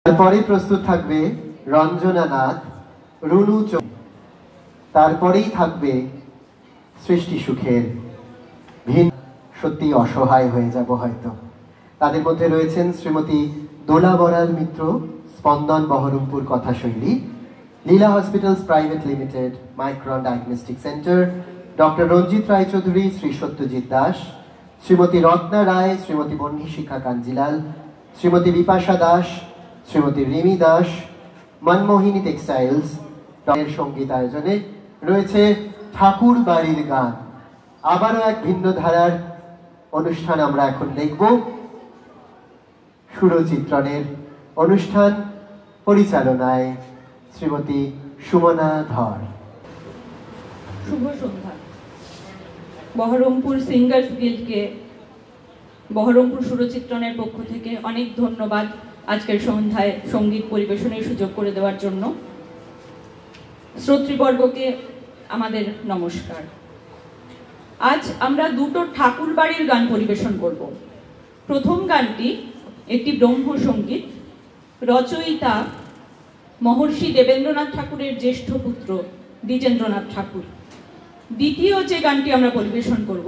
তারপরে প্রস্তুত থাকবে রঞ্জনা নাথ, রুনু চৌধুরী। তারপরেই থাকবে সৃষ্টি সুখের ভিন। সত্যি অসহায় হয়ে যাব হয়তো। তাদের মধ্যে রয়েছেন শ্রীমতী দোলা Boral Mitra, Spandan Baharampur Kathashaili, Leela hospitals private limited, Micron diagnostic centre, doctor Ranjit Roychowdhury, Shri Satyajit Das, Shrimati Ratna Roy, Shrimati Bonyi Shikha Kanjilal, Shrimati Bipasha Das, Shrimati Rimi Das, Manmohini textiles. এর সঙ্গীত আয়োজনে রয়েছে ঠাকুর বাড়ির গান। আবারও এক ভিন্ন ধারার অনুষ্ঠান আমরা এখন দেখব। সুরচিত্রণের অনুষ্ঠান পরিচালনায় শ্রীমতী সুমনা ধর। শুভ সন্ধ্যা। বহরমপুর সিঙ্গার্স গিল্ডকে বহরমপুর সুরচিত্রণের পক্ষ থেকে অনেক ধন্যবাদ আজকের সন্ধ্যায় সঙ্গীত পরিবেশনের সুযোগ করে দেওয়ার জন্য। শ্রোতৃবর্গকে আমাদের নমস্কার। আজ আমরা দুটো ঠাকুর বাড়ির গান পরিবেশন করব। প্রথম গানটি একটি ব্রহ্ম সঙ্গীত, রচয়িতা মহর্ষি দেবেন্দ্রনাথ ঠাকুরের জ্যেষ্ঠ পুত্র দ্বিজেন্দ্রনাথ ঠাকুর। দ্বিতীয় যে গানটি আমরা পরিবেশন করব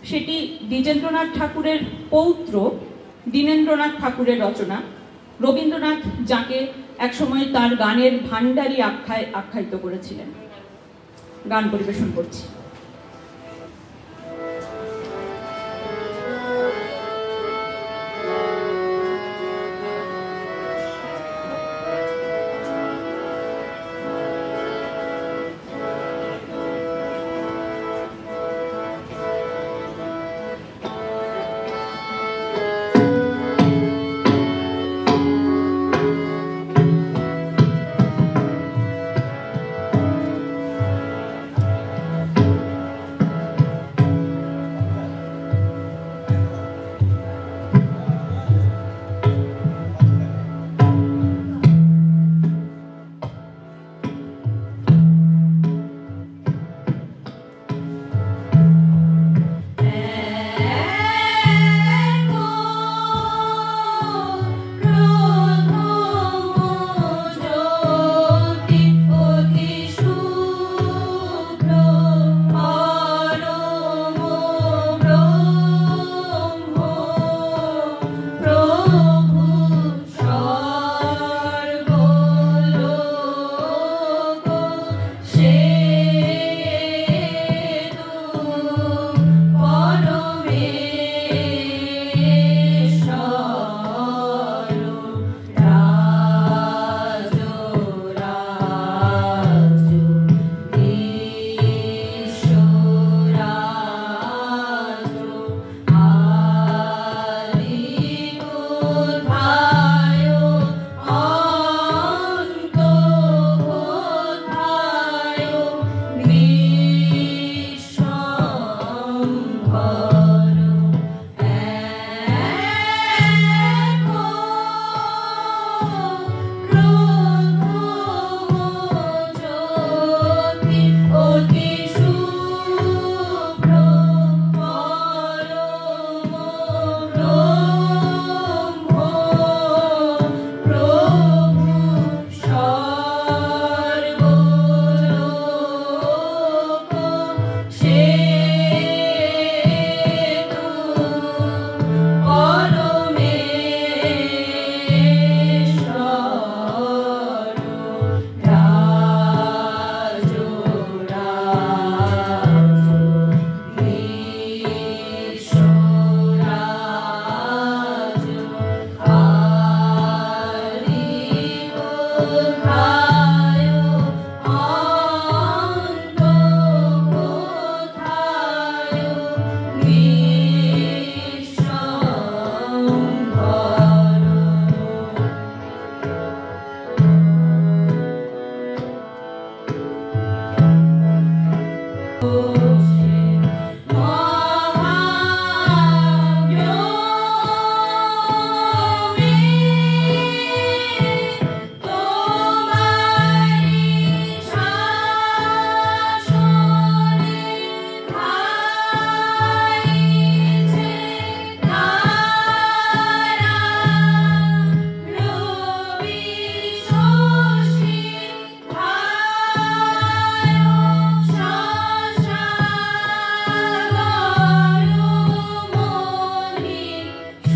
সেটি দ্বিজেন্দ্রনাথ ঠাকুরের পৌত্র দীনেন্দ্রনাথ ঠাকুরের রচনা। রবীন্দ্রনাথ যাকে একসময় তার গানের ভান্ডারী আখ্যায়িত করেছিলেন। গান পরিবেশন করছি।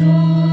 সুর